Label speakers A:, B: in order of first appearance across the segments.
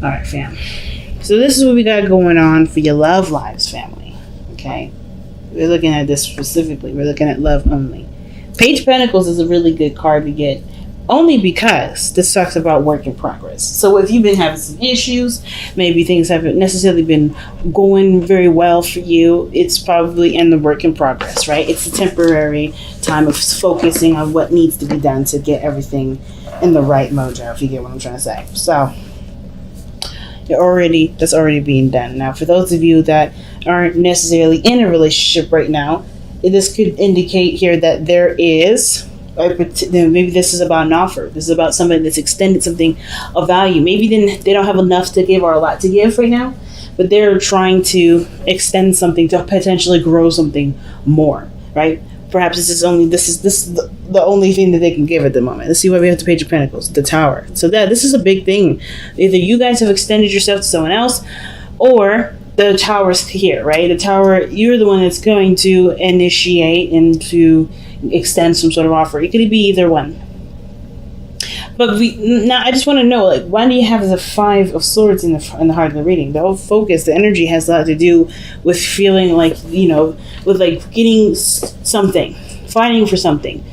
A: All right, fam. So this is what we got going on for your love lives, family. Okay? We're looking at this specifically. We're looking at love only. Page of Pentacles is a really good card to get only because this talks about work in progress. So if you've been having some issues, maybe things haven't necessarily been going very well for you, it's probably in the work in progress, right? It's a temporary time of focusing on what needs to be done to get everything in the right mojo, if you get what I'm trying to say. So that's already being done. Now, for those of you that aren't necessarily in a relationship right now, this could indicate here that there is, maybe this is about an offer. This is about somebody that's extended something of value. Maybe then they don't have enough to give or a lot to give right now, but they're trying to extend something to potentially grow something more, right? Perhaps this is the only thing that they can give at the moment. Let's see why we have the Page of Pentacles, the Tower. So this is a big thing. Either you guys have extended yourself to someone else, or the Tower's here, right? The Tower, you're the one that's going to initiate and to extend some sort of offer. It could be either one. But now I just want to know, like, why do you have the Five of Swords in the heart of the reading? The whole focus, the energy has a lot to do with feeling like, with like getting something, fighting for something,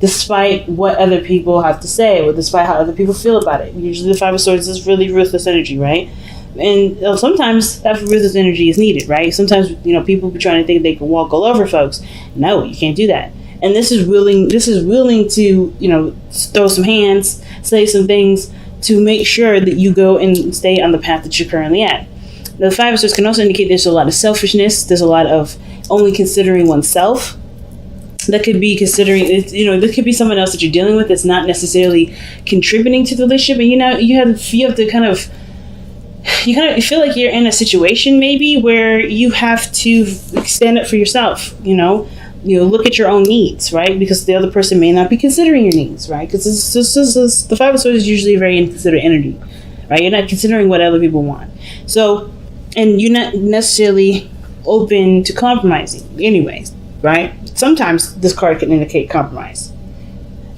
A: despite what other people have to say, or despite how other people feel about it. Usually the Five of Swords is really ruthless energy, right? And sometimes that ruthless energy is needed, right? Sometimes, people be trying to think they can walk all over folks. No, you can't do that. And this is willing to, throw some hands, say some things to make sure that you go and stay on the path that you're currently at. The Five of Swords can also indicate there's a lot of selfishness. There's a lot of only considering oneself. That could be considering, this could be someone else that you're dealing with that's not necessarily contributing to the relationship. And, you have to kind of feel like you're in a situation maybe where you have to stand up for yourself, look at your own needs, right? Because the other person may not be considering your needs, right? Because the Five of Swords is usually a very inconsiderate energy, right? You're not considering what other people want. So, and you're not necessarily open to compromising anyways, right? Sometimes this card can indicate compromise.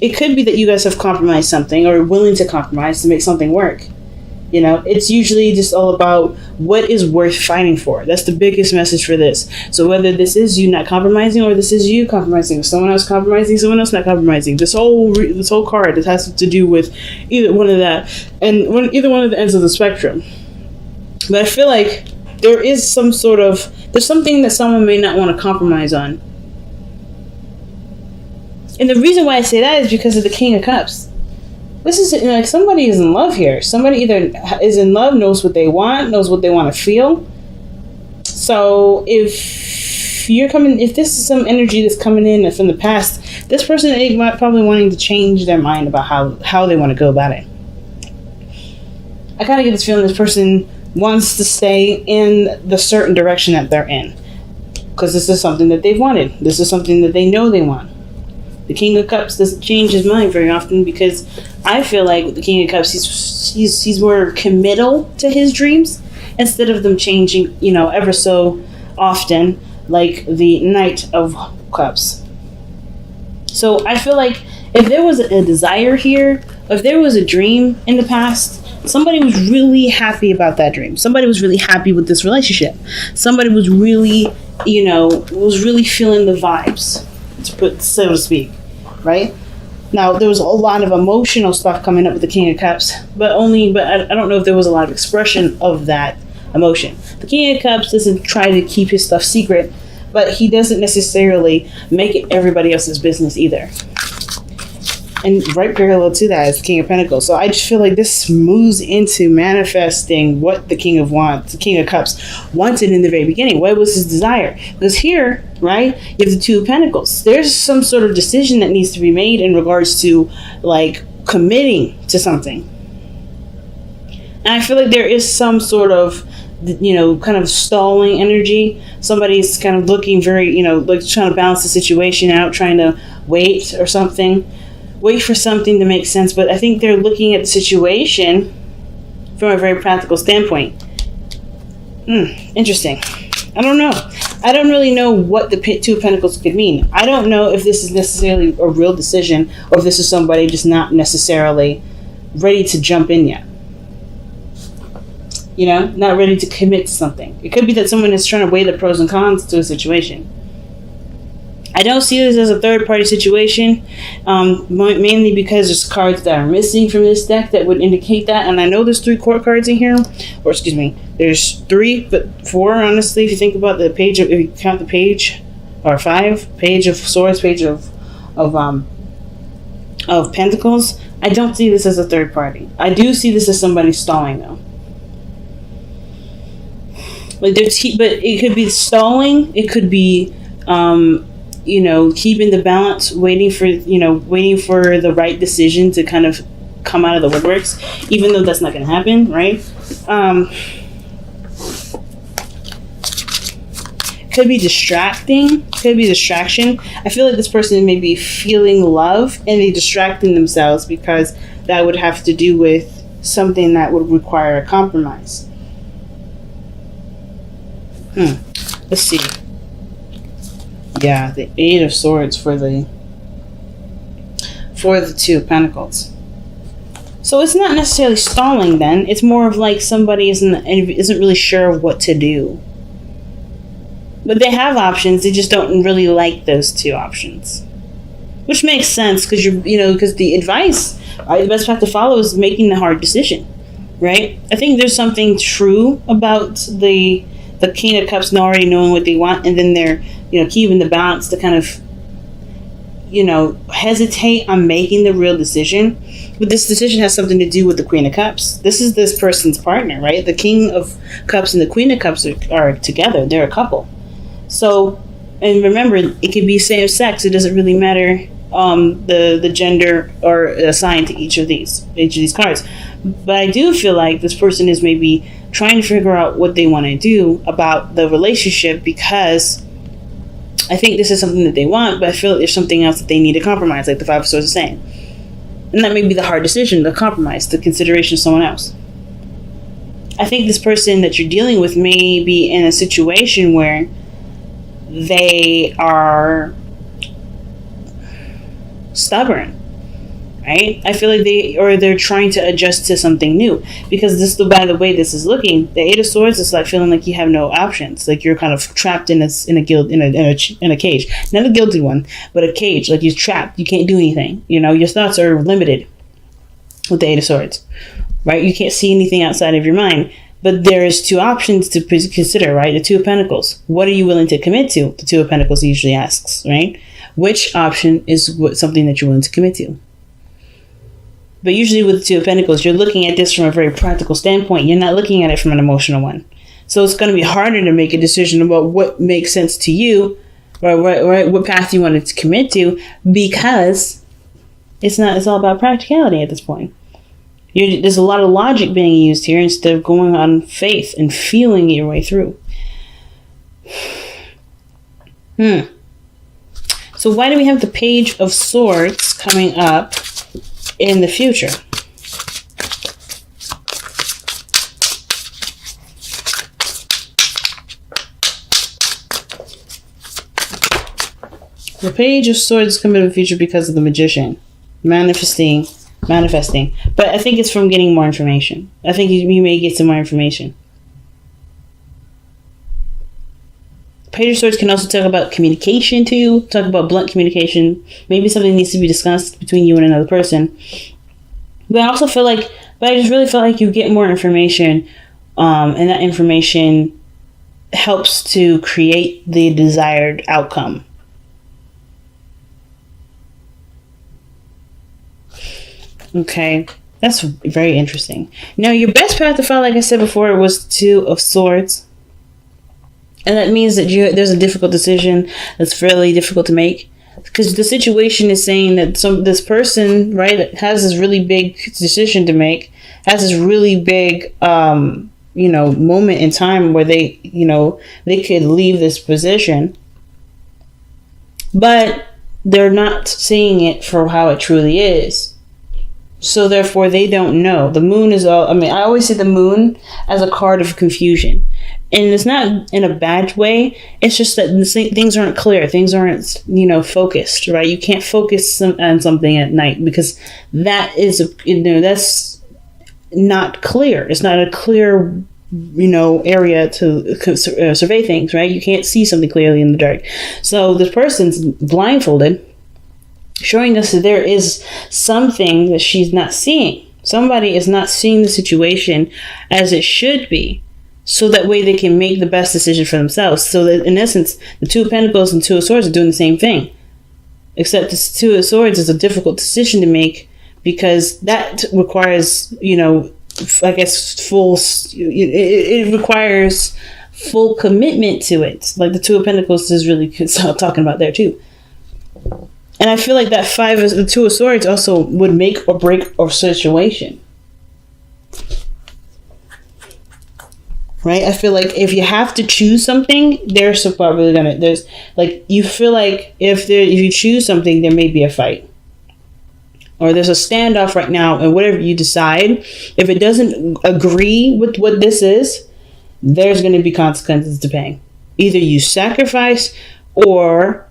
A: It could be that you guys have compromised something or are willing to compromise to make something work. It's usually just all about what is worth fighting for. That's the biggest message for this. So whether this is you not compromising or this is you compromising, someone else compromising, someone else not compromising, this whole card, it has to do with either one of that and either one of the ends of the spectrum. But I feel like there is there's something that someone may not want to compromise on. And the reason why I say that is because of the King of Cups. This is like somebody is in love here. Somebody either is in love, knows what they want to feel. So if this is some energy that's coming in from the past, this person is probably wanting to change their mind about how they want to go about it. I kind of get this feeling this person wants to stay in the certain direction that they're in. Because this is something that they've wanted. This is something that they know they want. The King of Cups doesn't change his mind very often because I feel like with the King of Cups, he's more committal to his dreams instead of them changing, ever so often, like the Knight of Cups. So I feel like if there was a desire here, if there was a dream in the past, somebody was really happy about that dream. Somebody was really happy with this relationship. Somebody was really, was really feeling the vibes, so to speak. Right? Now, there was a lot of emotional stuff coming up with the King of Cups, but I don't know if there was a lot of expression of that emotion. The King of Cups doesn't try to keep his stuff secret, but he doesn't necessarily make it everybody else's business either. And right parallel to that is the King of Pentacles. So I just feel like this moves into manifesting what the King of Cups wanted in the very beginning. What was his desire? Because here, right, you have the Two of Pentacles. There's some sort of decision that needs to be made in regards to like committing to something. And I feel like there is some sort of kind of stalling energy. Somebody's kind of looking very, like trying to balance the situation out, trying to wait or something. Wait for something to make sense, but I think they're looking at the situation from a very practical standpoint. Interesting. I don't know. I don't really know what the Two of Pentacles could mean. I don't know if this is necessarily a real decision or if this is somebody just not necessarily ready to jump in yet. not ready to commit to something. It could be that someone is trying to weigh the pros and cons to a situation. I don't see this as a third-party situation, mainly because there's cards that are missing from this deck that would indicate that. And I know there's 3 court cards in here, or excuse me, there's 3, but 4, honestly, if you think about the page, if you count the page, or 5, page of swords, page of pentacles. I don't see this as a third party. I do see this as somebody stalling, though. But it could be stalling. It could be keeping the balance, waiting for the right decision to kind of come out of the woodworks, even though that's not going to happen, right? Could be distraction. I feel like this person may be feeling love and they're distracting themselves because that would have to do with something that would require a compromise. Let's see. Yeah, the 8 of Swords for the 2 of Pentacles. So it's not necessarily stalling then. It's more of like somebody isn't really sure of what to do. But they have options. They just don't really like those 2 options. Which makes sense because because the advice, the best path to follow is making the hard decision, right? I think there's something true about the King of Cups already knowing what they want, and then they're keeping the balance to kind of hesitate on making the real decision. But this decision has something to do with the Queen of Cups. This is this person's partner, right? The King of Cups and the Queen of Cups are together. They're a couple. So, and remember, it could be same sex. It doesn't really matter the gender or assigned to each of these cards. But I do feel like this person is maybe trying to figure out what they want to do about the relationship, because I think this is something that they want, but I feel like there's something else that they need to compromise, like the 5 of Swords is saying. And that may be the hard decision, the compromise, the consideration of someone else. I think this person that you're dealing with may be in a situation where they are stubborn, right? I feel like they're trying to adjust to something new, because by the way this is looking, the 8 of Swords is like feeling like you have no options, like you're kind of trapped in a cage, not a guilty one, but a cage, like you're trapped, you can't do anything, your thoughts are limited with the 8 of Swords, right? You can't see anything outside of your mind. But there's 2 options to consider, right? The 2 of Pentacles. What are you willing to commit to? The 2 of Pentacles usually asks, right? Which option is something that you're willing to commit to? But usually with the 2 of Pentacles, you're looking at this from a very practical standpoint. You're not looking at it from an emotional one. So it's going to be harder to make a decision about what makes sense to you, or what path you want to commit to, because it's all about practicality at this point. There's a lot of logic being used here instead of going on faith and feeling your way through. So why do we have the Page of Swords coming up in the future? The Page of Swords is coming in the future because of the Magician. Manifesting. But I think it's from getting more information. I think you may get some more information. Page of Swords can also talk about communication too. Talk about blunt communication. Maybe something needs to be discussed between you and another person. But I just really feel like you get more information, and that information helps to create the desired outcome. Okay, that's very interesting. Now, your best path to follow, like I said before, was 2 of Swords. And that means that there's a difficult decision that's fairly difficult to make. Because the situation is saying that this person, right, that has this really big decision to make, has this really big, moment in time where they could leave this position. But they're not seeing it for how it truly is. So therefore, they don't know. The moon is all. I always see the moon as a card of confusion, and it's not in a bad way. It's just that things aren't clear. Things aren't, focused. Right? You can't focus on something at night because that is, that's not clear. It's not a clear area to survey things, right? You can't see something clearly in the dark. So this person's blindfolded, showing us that there is something that she's not seeing. Somebody is not seeing the situation as it should be, so that way they can make the best decision for themselves. So that in essence, the Two of Pentacles and Two of Swords are doing the same thing, except the Two of Swords is a difficult decision to make, because that requires, I guess, it requires full commitment to it. Like the Two of Pentacles is really talking about there too. And I feel like that the Two of Swords also would make or break a situation. Right? I feel like if you have to choose something, there's probably you feel like if you choose something, there may be a fight. Or there's a standoff right now, and whatever you decide, if it doesn't agree with what this is, there's going to be consequences to paying. Either you sacrifice, or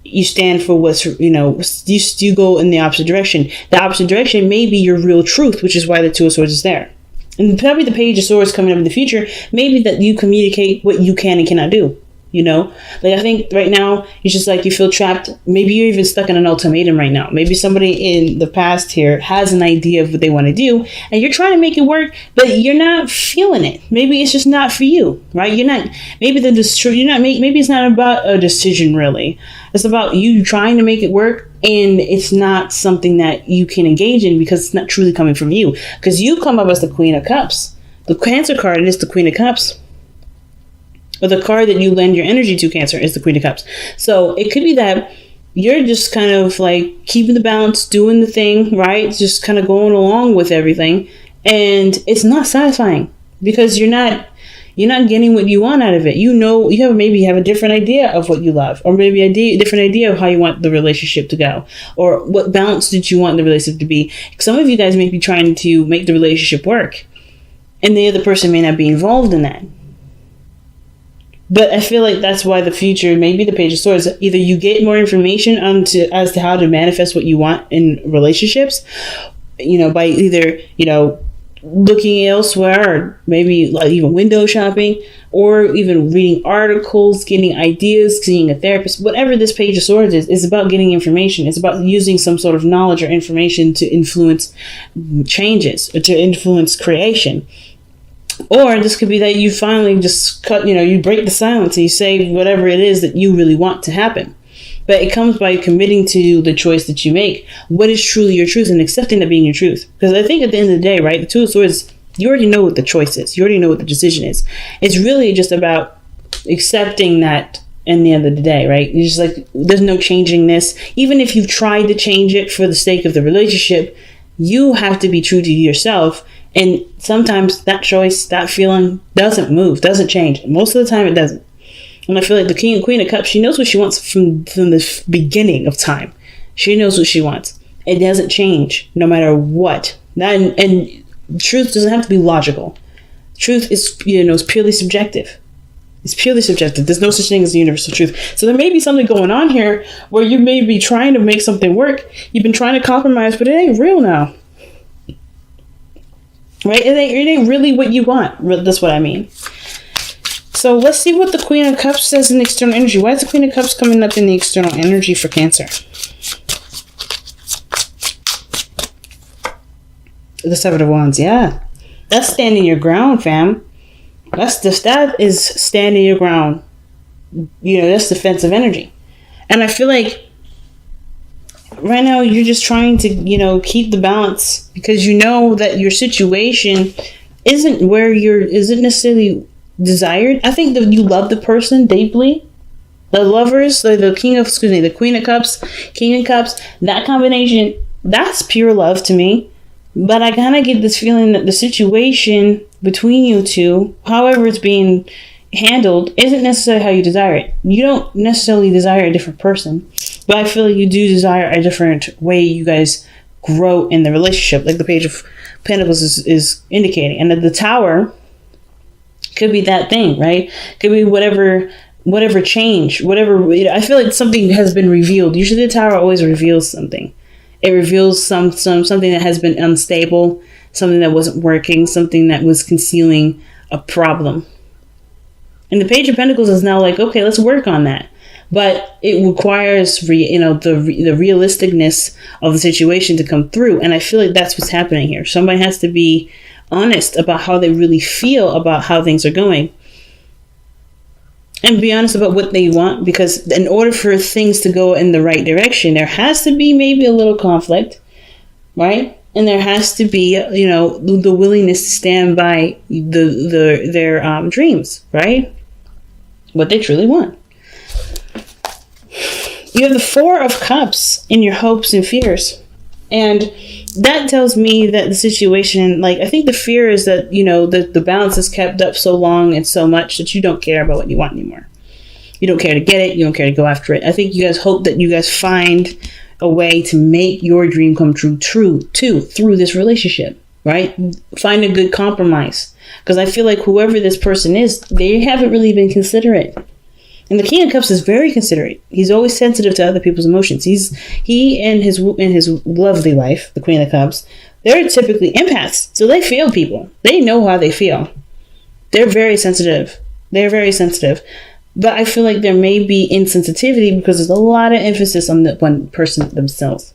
A: you stand for what's, you go in the opposite direction. The opposite direction may be your real truth, which is why the Two of Swords is there. And probably the Page of Swords coming up in the future, maybe that you communicate what you can and cannot do. I think right now it's just like you feel trapped. Maybe you're even stuck in an ultimatum right now. Maybe somebody in the past here has an idea of what they want to do, and you're trying to make it work, but you're not feeling it. Maybe it's just not for you, right? Maybe it's not about a decision really. It's about you trying to make it work, and it's not something that you can engage in because it's not truly coming from you. Because you come up as the Queen of Cups. The Cancer card is the Queen of Cups. Or the card that you lend your energy to, Cancer, is the Queen of Cups. So it could be that you're just kind of like keeping the balance, doing the thing, right? Just kind of going along with everything. And it's not satisfying because you're not getting what you want out of it. You have a different idea of what you love, or maybe a different idea of how you want the relationship to go, or what balance did you want the relationship to be. Some of you guys may be trying to make the relationship work, and the other person may not be involved in that. But I feel like that's why the future, maybe the Page of Swords, either you get more information as to how to manifest what you want in relationships, by either, looking elsewhere, or maybe like even window shopping, or even reading articles, getting ideas, seeing a therapist. Whatever this Page of Swords is about getting information. It's about using some sort of knowledge or information to influence changes, or to influence creation. Or this could be that you finally just you break the silence and you say whatever it is that you really want to happen. But it comes by committing to the choice that you make. What is truly your truth, and accepting that being your truth. Because I think at the end of the day, right, the Two of Swords, you already know what the choice is. You already know what the decision is. It's really just about accepting that in the end of the day, right? You're just like, there's no changing this. Even if you've tried to change it for the sake of the relationship, you have to be true to yourself. And sometimes that choice, that feeling doesn't move, doesn't change. Most of the time it doesn't. And I feel like the King and Queen of Cups, she knows what she wants from the beginning of time. She knows what she wants. It doesn't change no matter what. And truth doesn't have to be logical. Truth is, is purely subjective. It's purely subjective. There's no such thing as the universal truth. So there may be something going on here where you may be trying to make something work. You've been trying to compromise, but it ain't real now. Right? It ain't really what you want. That's what I mean. So let's see what the Queen of Cups says in external energy. Why is the Queen of Cups coming up in the external energy for Cancer? The Seven of Wands, yeah. That's standing your ground, fam. That is standing your ground. That's defensive energy. And I feel like right now you're just trying to, keep the balance, because you know that your situation isn't necessarily desired. I think that you love the person deeply. The lovers, the Queen of Cups, King of Cups, that combination, that's pure love to me. But I kind of get this feeling that the situation between you two, however it's being handled, isn't necessarily how you desire it. You don't necessarily desire a different person, but I feel like you do desire a different way you guys grow in the relationship, like the Page of Pentacles is indicating. And the Tower could be that thing, right? Could be whatever change, I feel like something has been revealed. Usually the Tower always reveals something. It reveals something that has been unstable, something that wasn't working, something that was concealing a problem. And the Page of Pentacles is now like, okay, let's work on that. But it requires, the realisticness of the situation to come through. And I feel like that's what's happening here. Somebody has to be honest about how they really feel about how things are going. And be honest about what they want. Because in order for things to go in the right direction, there has to be maybe a little conflict, right? And there has to be, the willingness to stand by their dreams, right? What they truly want. You have the Four of Cups in your hopes and fears. And that tells me that the situation, I think the fear is that, the balance is kept up so long and so much that you don't care about what you want anymore. You don't care to get it. You don't care to go after it. I think you guys hope that you guys find a way to make your dream come true too, through this relationship, right? Find a good compromise. Because I feel like whoever this person is, they haven't really been considerate. And the King of Cups is very considerate. He's always sensitive to other people's emotions. He and his lovely wife, the Queen of Cups, they're typically empaths. So they feel people. They know how they feel. They're very sensitive. They're very sensitive. But I feel like there may be insensitivity because there's a lot of emphasis on the one person themselves.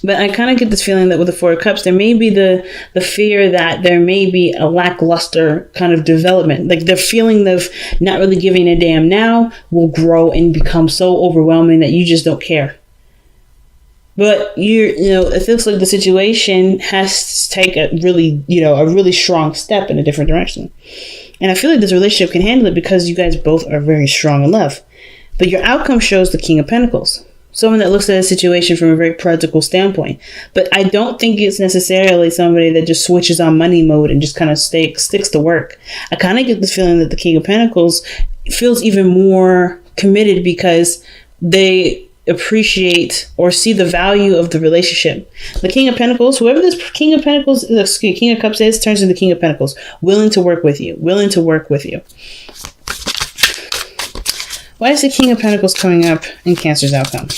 A: But I kind of get this feeling that with the Four of Cups, there may be the fear that there may be a lackluster kind of development. Like the feeling of not really giving a damn now will grow and become so overwhelming that you just don't care. But it feels like the situation has to take a really strong step in a different direction. And I feel like this relationship can handle it because you guys both are very strong in love. But your outcome shows the King of Pentacles. Someone that looks at a situation from a very practical standpoint. But I don't think it's necessarily somebody that just switches on money mode and just kind of sticks to work. I kind of get the feeling that the King of Pentacles feels even more committed because they appreciate or see the value of the relationship. The King of Pentacles, whoever this King of Cups is, turns into King of Pentacles. Willing to work with you. Why is the King of Pentacles coming up in Cancer's outcome?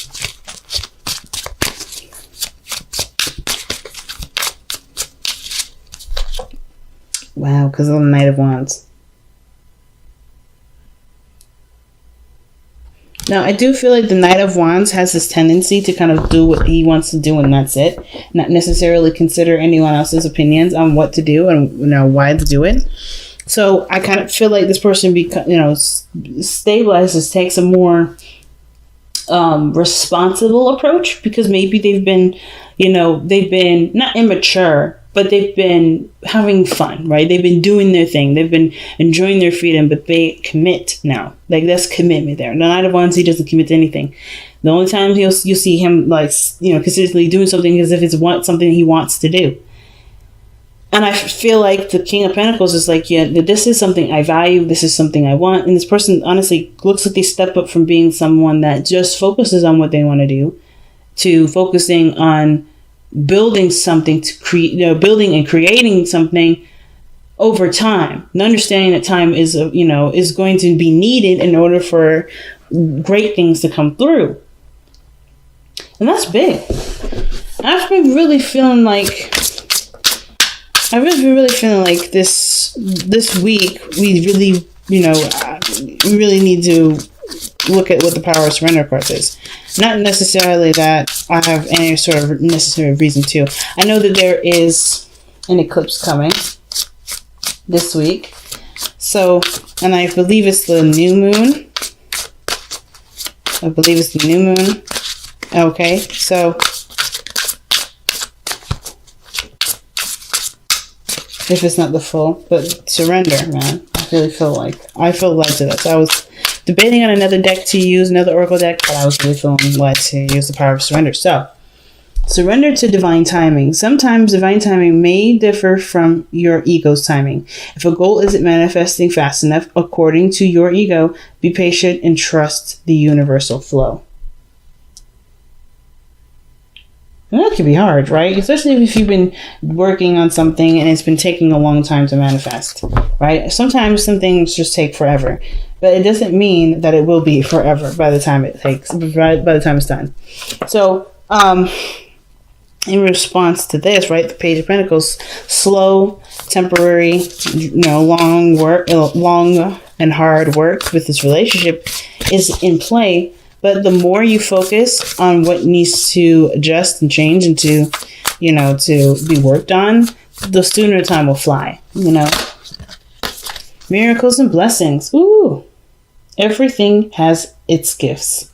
A: Wow, because of the Knight of Wands. Now, I do feel like the Knight of Wands has this tendency to kind of do what he wants to do and that's it. Not necessarily consider anyone else's opinions on what to do and why to do it. So I kind of feel like this person stabilizes, takes a more responsible approach because maybe they've been not immature, but they've been having fun, right? They've been doing their thing. They've been enjoying their freedom, but they commit now. Like that's commitment there. The Knight of Wands, he doesn't commit to anything. The only time you'll see him consistently doing something is if it's something he wants to do. And I feel like the King of Pentacles is like, yeah, this is something I value. This is something I want. And this person honestly looks like they step up from being someone that just focuses on what they want to do to focusing on building something to create, building and creating something over time. And understanding that time is going to be needed in order for great things to come through. And that's big. I've been really feeling like this week we really need to look at what the Power of Surrender card is. Not necessarily that I have any sort of necessary reason to. I know that there is an eclipse coming this week. So, and I believe it's the new moon. Okay, so if it's not the full, but surrender, man. I feel led to that. So I was debating on another deck to use, another oracle deck, but I was really feeling led to use the Power of Surrender. So, surrender to divine timing. Sometimes divine timing may differ from your ego's timing. If a goal isn't manifesting fast enough according to your ego, be patient and trust the universal flow. And that can be hard, right? Especially if you've been working on something and it's been taking a long time to manifest, right? Sometimes some things just take forever, but it doesn't mean that it will be forever by the time by the time it's done. So, in response to this, right, the Page of Pentacles, slow temporary, long and hard work with this relationship is in play. But the more you focus on what needs to adjust and change and to be worked on, the sooner time will fly. Miracles and blessings. Ooh, everything has its gifts.